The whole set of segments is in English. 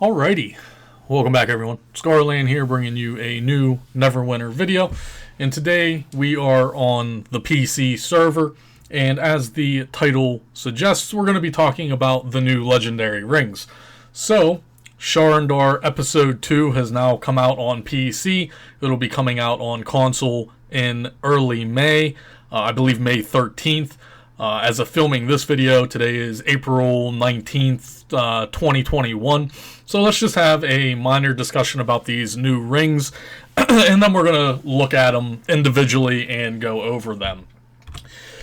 Alrighty, welcome back everyone. Scarland here bringing you a new Neverwinter video. And today we are on the PC server. And as the title suggests, we're going to be talking about the new legendary rings. So, Sharandar Episode 2 has now come out on PC. It'll be coming out on console in early May, I believe May 13th. As of filming this video, today is April 19th, 2021. So let's just have a minor discussion about these new rings, and then we're going to look at them individually and go over them.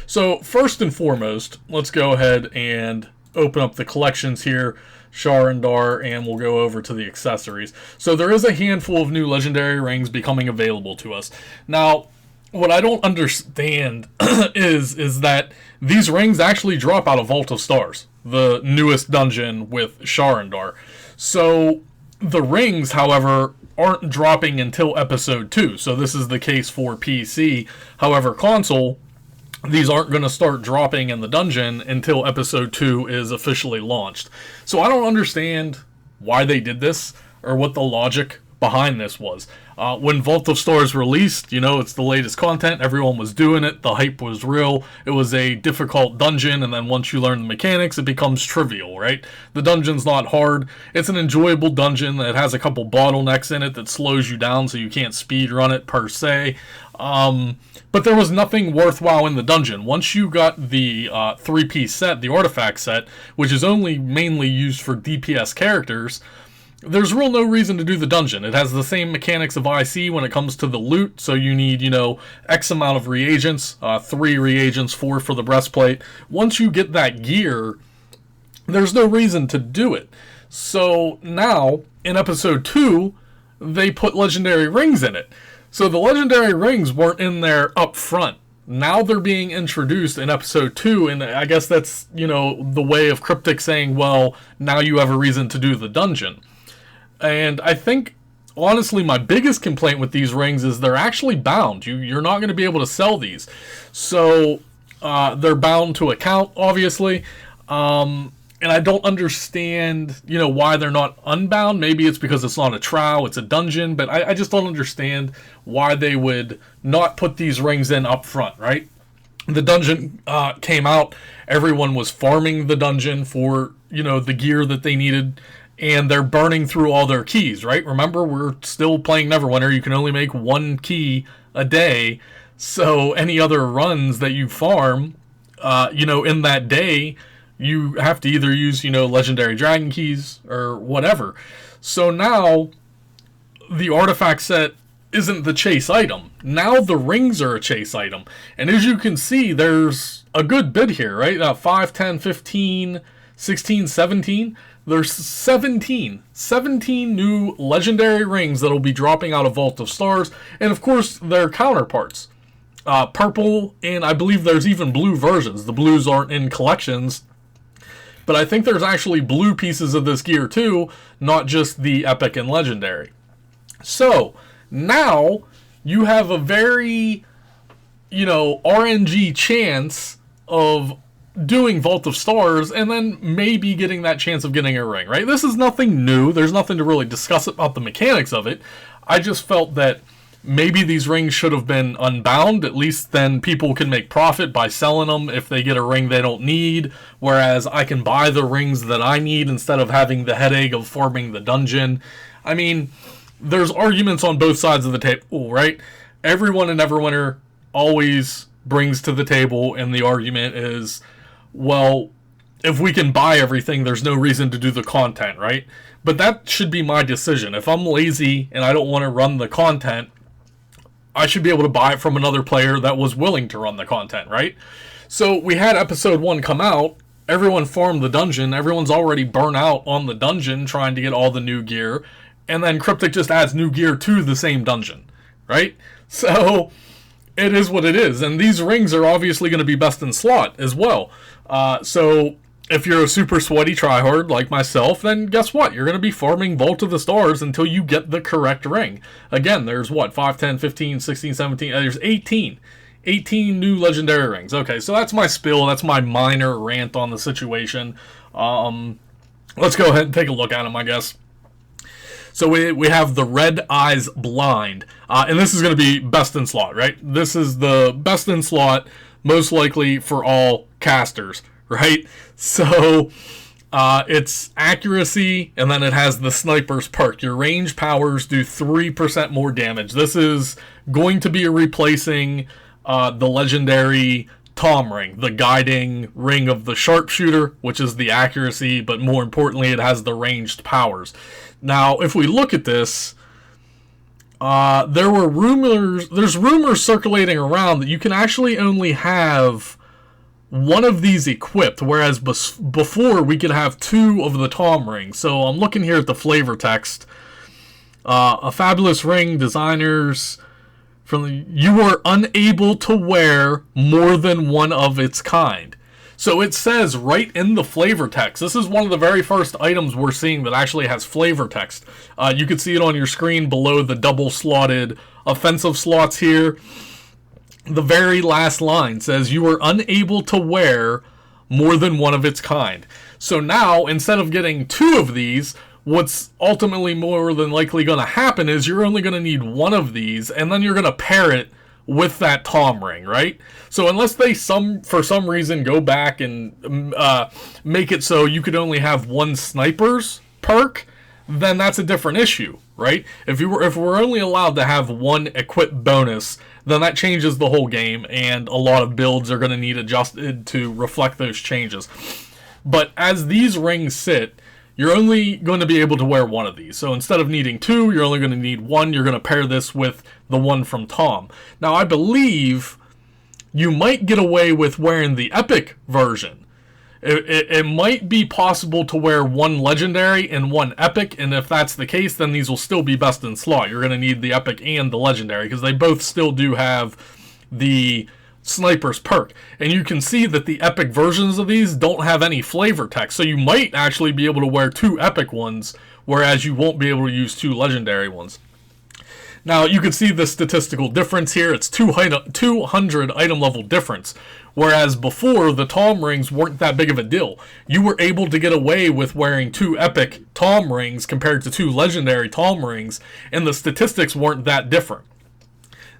So first and foremost, let's go ahead and open up the collections here, Sharandar, and we'll go over to the accessories. So there is a handful of new legendary rings becoming available to us. Now, what I don't understand is that these rings actually drop out of Vault of Stars, the newest dungeon with Sharandar. So the rings, however, aren't dropping until Episode 2. So this is the case for PC. However, console, these aren't going to start dropping in the dungeon until Episode 2 is officially launched. So I don't understand why they did this or what the logic behind this was. When Vault of Stars released, you know, it's the latest content, everyone was doing it, the hype was real, it was a difficult dungeon, and then once you learn the mechanics, it becomes trivial, right? The dungeon's not hard, it's an enjoyable dungeon that has a couple bottlenecks in it that slows you down so you can't speed run it per se. But there was nothing worthwhile in the dungeon. Once you got the 3-piece set, the artifact set, which is only mainly used for DPS characters, there's real no reason to do the dungeon. It has the same mechanics of IC when it comes to the loot, so you need, you know, X amount of reagents, 3 reagents, 4 for the breastplate. Once you get that gear, there's no reason to do it. So now, in Episode 2, they put legendary rings in it. So the legendary rings weren't in there up front. Now they're being introduced in Episode 2, and I guess that's, you know, the way of Cryptic saying, well, now you have a reason to do the dungeon. And I think, honestly, my biggest complaint with these rings is they're actually bound. You're not going to be able to sell these. So, they're bound to account, obviously. And I don't understand, you know, why they're not unbound. Maybe it's because it's not a trial, it's a dungeon. But I just don't understand why they would not put these rings in up front, right? The dungeon came out. Everyone was farming the dungeon for, you know, the gear that they needed. And they're burning through all their keys, right? Remember, we're still playing Neverwinter. You can only make 1 key a day. So any other runs that you farm, you know, in that day, you have to either use, you know, legendary dragon keys or whatever. So now the artifact set isn't the chase item. Now the rings are a chase item. And as you can see, there's a good bit here, right? 5, 10, 15, 16, 17. There's 17 new legendary rings that'll be dropping out of Vault of Stars, and of course their counterparts. Purple, and I believe there's even blue versions. The blues aren't in collections, but I think there's actually blue pieces of this gear too, not just the epic and legendary. So, now you have a very, you know, RNG chance of doing Vault of Stars, and then maybe getting that chance of getting a ring, right? This is nothing new. There's nothing to really discuss about the mechanics of it. I just felt that maybe these rings should have been unbound. At least then people can make profit by selling them if they get a ring they don't need, whereas I can buy the rings that I need instead of having the headache of farming the dungeon. I mean, there's arguments on both sides of the table, right? Everyone in Neverwinter always brings to the table, and the argument is, well, if we can buy everything, there's no reason to do the content, right? But that should be my decision. If I'm lazy and I don't want to run the content, I should be able to buy it from another player that was willing to run the content, right? So we had Episode 1 come out, everyone farmed the dungeon, everyone's already burnt out on the dungeon trying to get all the new gear, and then Cryptic just adds new gear to the same dungeon, right? So it is what it is, and these rings are obviously going to be best in slot as well. So if you're a super sweaty tryhard like myself, then guess what? You're going to be farming Vault of the Stars until you get the correct ring. Again, there's what? 5, 10, 15, 16, 17, there's 18. 18 new legendary rings. Okay, so that's my spill. That's my minor rant on the situation. Let's go ahead and take a look at them, I guess. So we have the Red Eyes Blind. And this is going to be best in slot, right? This is the best in slot, most likely for all casters, right? So it's accuracy, and then it has the Sniper's Perk. Your range powers do 3% more damage. This is going to be replacing the legendary Tom Ring, the guiding ring of the sharpshooter, which is the accuracy, but more importantly, it has the ranged powers. Now, if we look at this, there's rumors circulating around that you can actually only have one of these equipped, whereas before we could have two of the Tom Rings. So I'm looking here at the flavor text. A fabulous ring, designers you are unable to wear more than one of its kind. So it says right in the flavor text. This is one of the very first items we're seeing that actually has flavor text. You can see it on your screen below the double slotted offensive slots here. The very last line says you are unable to wear more than one of its kind. So now, instead of getting two of these, what's ultimately more than likely going to happen is you're only going to need one of these, and then you're going to pair it with that Tom Ring, right? So unless they for some reason go back and make it so you could only have one Sniper's Perk, then that's a different issue, right? If we're only allowed to have one equip bonus, then that changes the whole game, and a lot of builds are going to need adjusted to reflect those changes. But as these rings sit, you're only going to be able to wear one of these. So instead of needing two, you're only going to need one. You're going to pair this with the one from Tom. Now, I believe you might get away with wearing the epic version. It might be possible to wear one legendary and one epic, and if that's the case, then these will still be best in slot. You're going to need the epic and the legendary, because they both still do have the Sniper's Perk. And you can see that the epic versions of these don't have any flavor text, so you might actually be able to wear two epic ones, whereas you won't be able to use two legendary ones. Now, you can see the statistical difference here. It's 200 item level difference, whereas before, the Tom Rings weren't that big of a deal. You were able to get away with wearing two epic Tom Rings compared to two legendary Tom Rings, and the statistics weren't that different.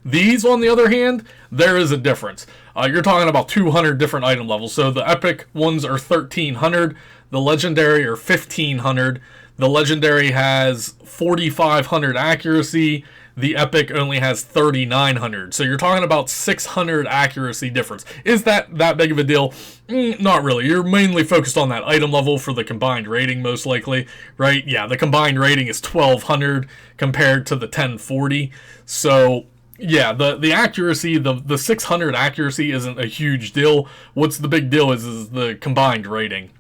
These, on the other hand, there is a difference. You're talking about 200 different item levels. So the epic ones are 1,300. The legendary are 1,500. The legendary has 4,500 accuracy. The epic only has 3,900. So you're talking about 600 accuracy difference. Is that big of a deal? Not really. You're mainly focused on that item level for the combined rating, most likely, right? Yeah, the combined rating is 1,200 compared to the 1040. So yeah, the accuracy, the 600 accuracy isn't a huge deal. What's the big deal is the combined rating.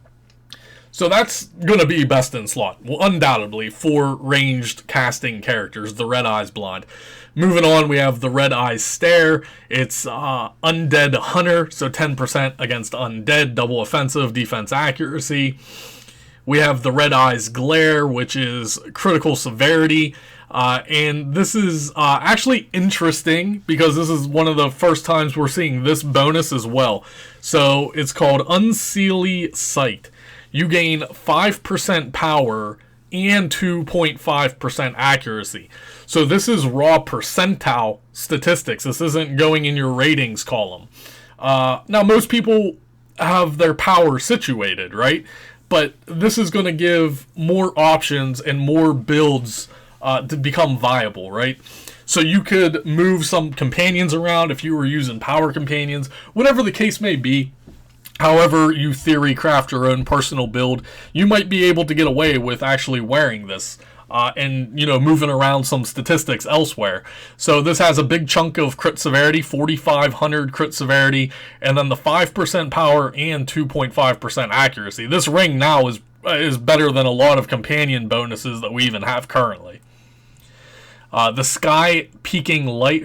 So that's going to be best in slot, well, undoubtedly, for ranged casting characters, the Red Eyes Blind. Moving on, we have the Red Eyes Stare. It's Undead Hunter, so 10% against Undead, double offensive, defense accuracy. We have the Red Eyes Glare, which is critical severity. And this is actually interesting because this is one of the first times we're seeing this bonus as well. So it's called Unseelie Sight. You gain 5% power and 2.5% accuracy. So this is raw percentile statistics. This isn't going in your ratings column. Now, most people have their power situated, right? But this is going to give more options and more builds to become viable, right? So you could move some companions around if you were using power companions, whatever the case may be. However you theory craft your own personal build, you might be able to get away with actually wearing this and, moving around some statistics elsewhere. So this has a big chunk of crit severity, 4,500 crit severity, and then the 5% power and 2.5% accuracy. This ring now is better than a lot of companion bonuses that we even have currently. The Sky's Peaking Light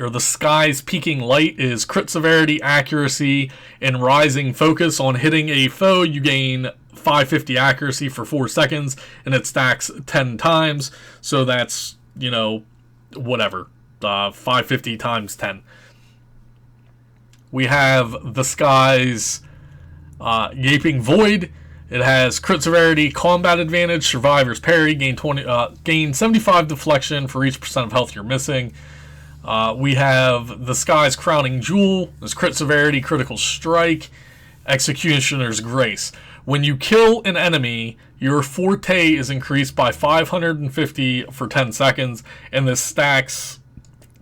is crit severity, accuracy, and rising focus. On hitting a foe, you gain 550 accuracy for 4 seconds, and it stacks 10 times. So that's, 550 times 10. We have the Sky's Gaping Void. It has crit severity, combat advantage, survivor's parry, gain 75 deflection for each % of health you're missing. We have the Sky's Crowning Jewel. There's crit severity, critical strike, executioner's grace. When you kill an enemy, your forte is increased by 550 for 10 seconds, and this stacks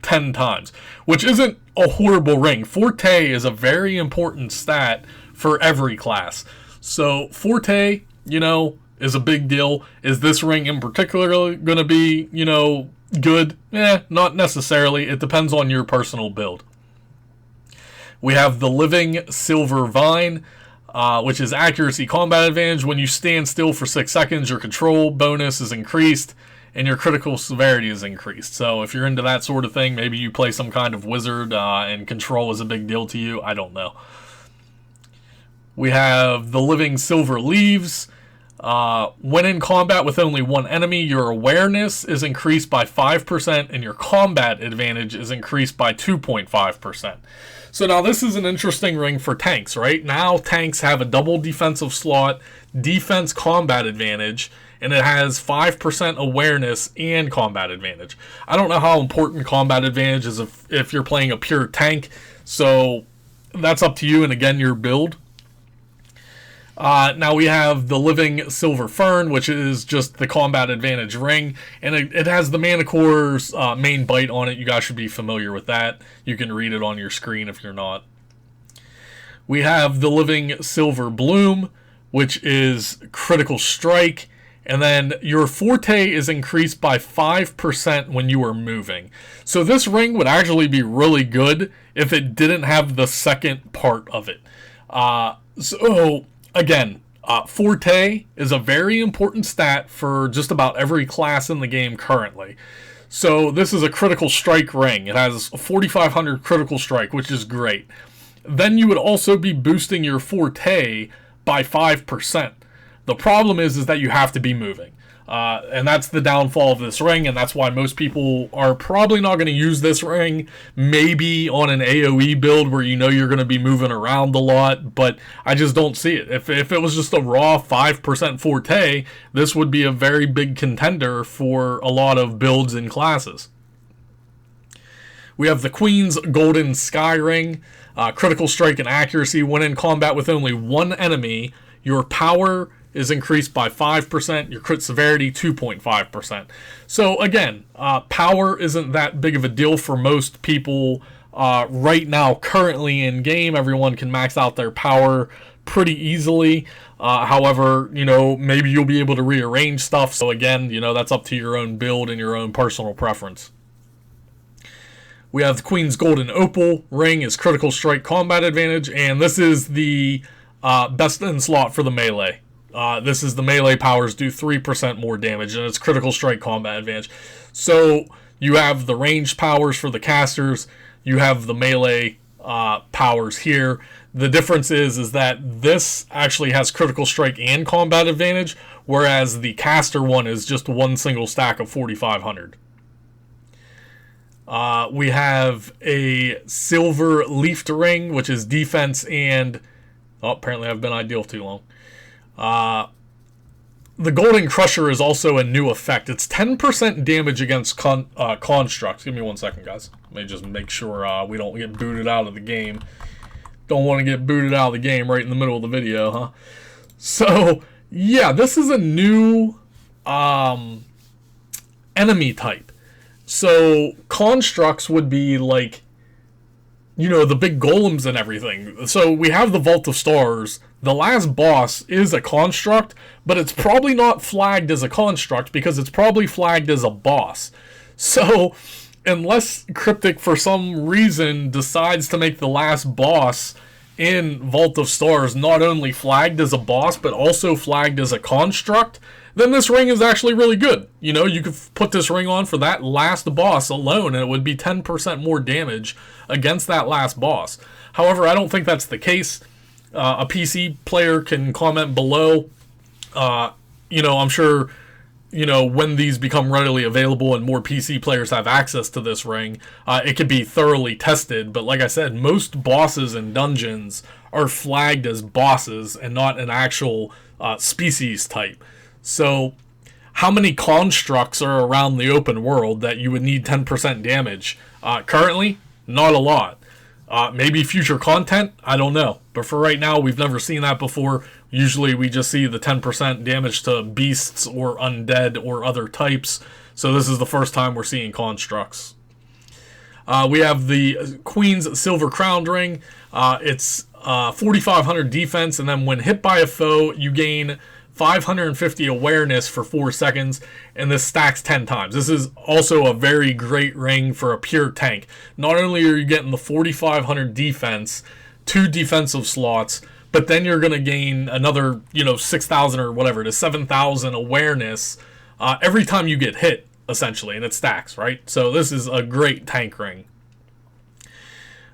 10 times, which isn't a horrible ring. Forte is a very important stat for every class. So forte, is a big deal. Is this ring in particular going to be, good? Not necessarily. It depends on your personal build. We have the Living Silver Vine, which is accuracy combat advantage. When you stand still for 6 seconds, your control bonus is increased and your critical severity is increased. So if you're into that sort of thing, maybe you play some kind of wizard and control is a big deal to you. I don't know. We have the Living Silver Leaves. When in combat with only one enemy, your awareness is increased by 5% and your combat advantage is increased by 2.5%. So now this is an interesting ring for tanks, right? Now tanks have a double defensive slot, defense combat advantage, and it has 5% awareness and combat advantage. I don't know how important combat advantage is if you're playing a pure tank, so that's up to you and again your build. Now we have the Living Silver Fern, which is just the combat advantage ring, and it has the Manicore's main bite on it. You guys should be familiar with that. You can read it on your screen if you're not. We have the Living Silver Bloom, which is critical strike, and then your forte is increased by 5% when you are moving. So this ring would actually be really good if it didn't have the second part of it. Again, forte is a very important stat for just about every class in the game currently. So this is a critical strike ring. It has 4,500 critical strike, which is great. Then you would also be boosting your forte by 5%. The problem is that you have to be moving. And that's the downfall of this ring, and that's why most people are probably not going to use this ring. Maybe on an AoE build where you're going to be moving around a lot, but I just don't see it. If it was just a raw 5% forte, this would be a very big contender for a lot of builds and classes. We have the Queen's Golden Sky Ring, critical strike and accuracy. When in combat with only one enemy, your power is increased by 5%, your crit severity 2.5%. So again, power isn't that big of a deal for most people right now. Currently in game, everyone can max out their power pretty easily. However, maybe you'll be able to rearrange stuff. So again, that's up to your own build and your own personal preference. We have the Queen's Golden Opal ring is critical strike combat advantage, and this is the best in slot for the melee. This is the melee powers do 3% more damage, and it's critical strike combat advantage. So you have the ranged powers for the casters, you have the melee powers here. The difference is that this actually has critical strike and combat advantage, whereas the caster one is just one single stack of 4,500. We have a Silver Leafed Ring, which is defense and... Oh, apparently I've been ideal too long. The Golden Crusher is also a new effect. It's 10% damage against constructs. Give me 1 second, guys. Let me just make sure we don't get booted out of the game. Don't want to get booted out of the game right in the middle of the video, huh? So, yeah, this is a new enemy type. So, constructs would be like, the big golems and everything. So we have the Vault of Stars. The last boss is a construct, but it's probably not flagged as a construct because it's probably flagged as a boss. So unless Cryptic for some reason decides to make the last boss in Vault of Stars not only flagged as a boss but also flagged as a construct, then this ring is actually really good. You could put this ring on for that last boss alone, and it would be 10% more damage against that last boss. However, I don't think that's the case. A PC player can comment below. I'm sure when these become readily available and more PC players have access to this ring, it could be thoroughly tested. But like I said, most bosses and dungeons are flagged as bosses and not an actual species type. So how many constructs are around the open world that you would need 10% damage? Currently, not a lot. Maybe future content, I don't know. But for right now, we've never seen that before. Usually we just see the 10% damage to beasts or undead or other types. So this is the first time we're seeing constructs. We have the Queen's Silver Crowned Ring. It's 4,500 defense, and then when hit by a foe, you gain 550 awareness for 4 seconds, and this stacks 10 times. This is also a very great ring for a pure tank. Not only are you getting the 4,500 defense, 2 defensive slots, but then you're going to gain another, 6,000 or whatever it is, 7,000 awareness every time you get hit, essentially, and it stacks, right? So this is a great tank ring.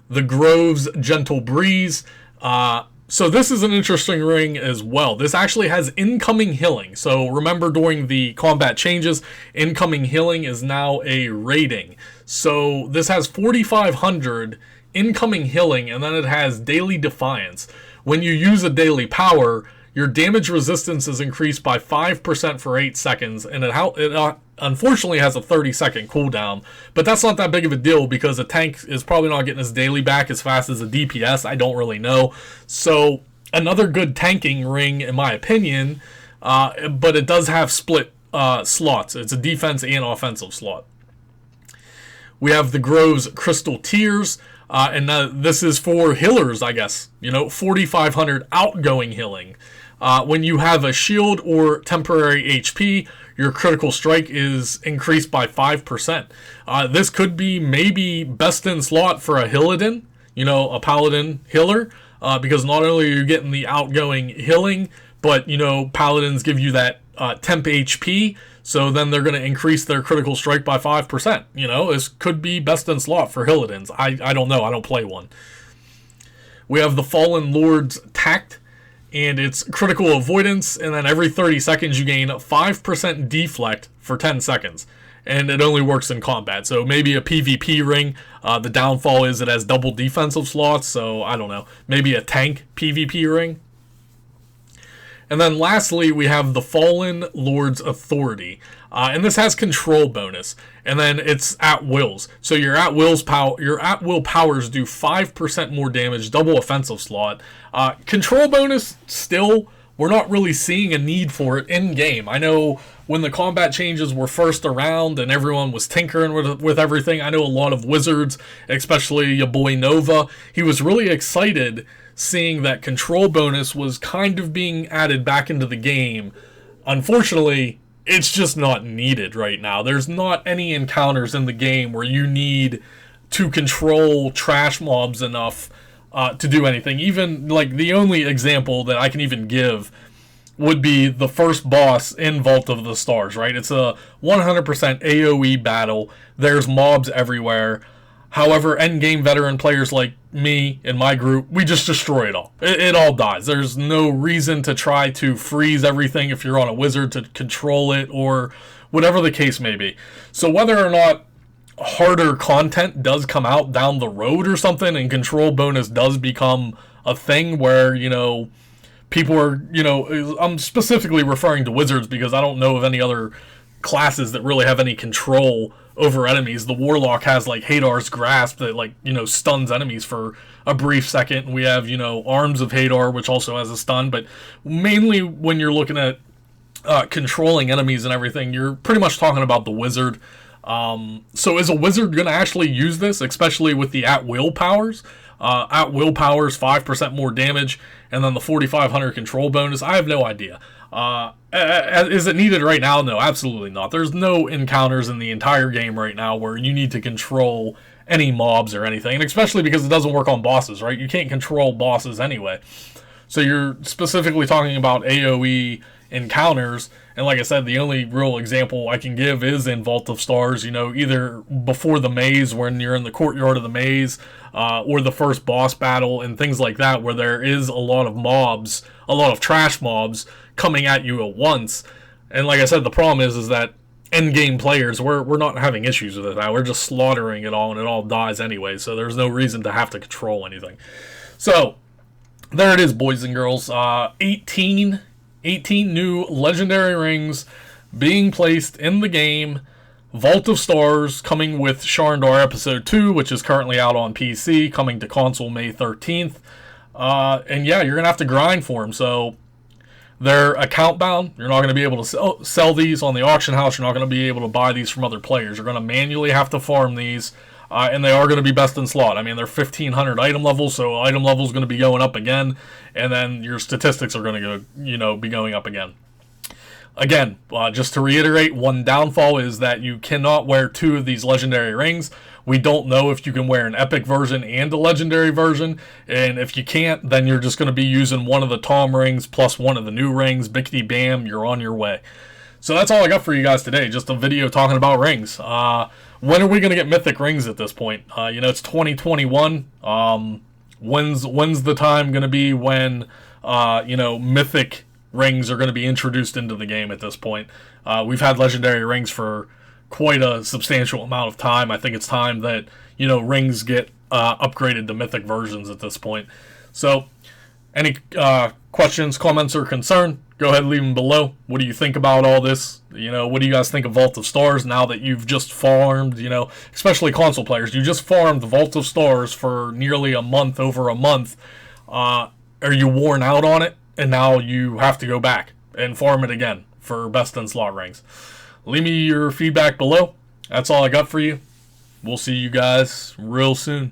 The Grove's Gentle Breeze. So this is an interesting ring as well. This actually has incoming healing. So remember, during the combat changes, incoming healing is now a rating. So this has 4,500 incoming healing, and then it has daily defiance. When you use a daily power, your damage resistance is increased by 5% for 8 seconds, and it unfortunately has a 30-second cooldown. But that's not that big of a deal because a tank is probably not getting his daily back as fast as a DPS. I don't really know. So another good tanking ring, in my opinion, but it does have split slots. It's a defense and offensive slot. We have the Grove's Crystal Tears. And this is for healers, I guess. 4,500 outgoing healing. When you have a shield or temporary HP, your critical strike is increased by 5%. This could be maybe best in slot for a Hillidan, a paladin healer, because not only are you getting the outgoing healing, but, paladins give you that temp HP, so then they're going to increase their critical strike by 5%. This could be best in slot for Hilladins. I don't know. I don't play one. We have the Fallen Lord's Tact, and it's critical avoidance, and then every 30 seconds you gain 5% deflect for 10 seconds. And it only works in combat, so maybe a PvP ring. The downfall is it has double defensive slots, so I don't know. Maybe a tank PvP ring. And then lastly, we have the Fallen Lord's Authority. And this has control bonus. And then it's at wills. So your at will powers do 5% more damage, double offensive slot. Control bonus, still, we're not really seeing a need for it in game. I know when the combat changes were first around and everyone was tinkering with everything, I know a lot of wizards, especially your boy Nova, he was really excited seeing that control bonus was kind of being added back into the game. Unfortunately, it's just not needed right now. There's not any encounters in the game where you need to control trash mobs enough to do anything. Even, like, the only example that I can even give would be the first boss in Vault of the Stars, right? It's a 100% AoE battle. There's mobs everywhere. However, endgame veteran players like me and my group, we just destroy it all. It all dies. There's no reason to try to freeze everything if you're on a wizard to control it or whatever the case may be. So whether or not harder content does come out down the road or something and control bonus does become a thing where, people are, I'm specifically referring to wizards because I don't know of any other classes that really have any control over enemies. The Warlock has like Hadar's Grasp that stuns enemies for a brief second. And we have, Arms of Hadar, which also has a stun. But mainly when you're looking at controlling enemies and everything, you're pretty much talking about the wizard. So is a wizard going to actually use this, especially with the at-will powers? At-will powers, 5% more damage, and then the 4,500 control bonus. I have no idea. Is it needed right now? No, absolutely not. There's no encounters in the entire game right now where you need to control any mobs or anything, and especially because it doesn't work on bosses, right? You can't control bosses anyway. So you're specifically talking about AoE encounters, and like I said, the only real example I can give is in Vault of Stars, either before the maze when you're in the courtyard of the maze, or the first boss battle and things like that, where there is a lot of mobs, a lot of trash mobs coming at you at once. And like I said, the problem is that end-game players, we're not having issues with it now. We're just slaughtering it all, and it all dies anyway, so there's no reason to have to control anything. So, there it is, boys and girls. 18 new legendary rings being placed in the game. Vault of Stars coming with Sharandar Episode 2, which is currently out on PC, coming to console May 13th. And yeah, you're going to have to grind for them. So they're account bound. You're not going to be able to sell these on the auction house. You're not going to be able to buy these from other players. You're going to manually have to farm these. And they are going to be best in slot. I mean, they're 1,500 item levels, so item level is going to be going up again. And then your statistics are going to go, be going up again. Again, just to reiterate, one downfall is that you cannot wear 2 of these legendary rings. We don't know if you can wear an epic version and a legendary version, and if you can't, then you're just going to be using one of the Tom rings plus one of the new rings. Bickety bam, you're on your way. So that's all I got for you guys today, just a video talking about rings. When are we going to get mythic rings at this point? It's 2021. When's the time going to be when, mythic rings are going to be introduced into the game at this point? We've had legendary rings for quite a substantial amount of time. I think it's time that, rings get upgraded to mythic versions at this point. So, any questions, comments, or concern, go ahead and leave them below. What do you think about all this? What do you guys think of Vault of Stars now that you've just farmed, especially console players? You just farmed Vault of Stars for nearly a month, over a month. Are you worn out on it? And now you have to go back and farm it again for best in slot rings. Leave me your feedback below. That's all I got for you. We'll see you guys real soon.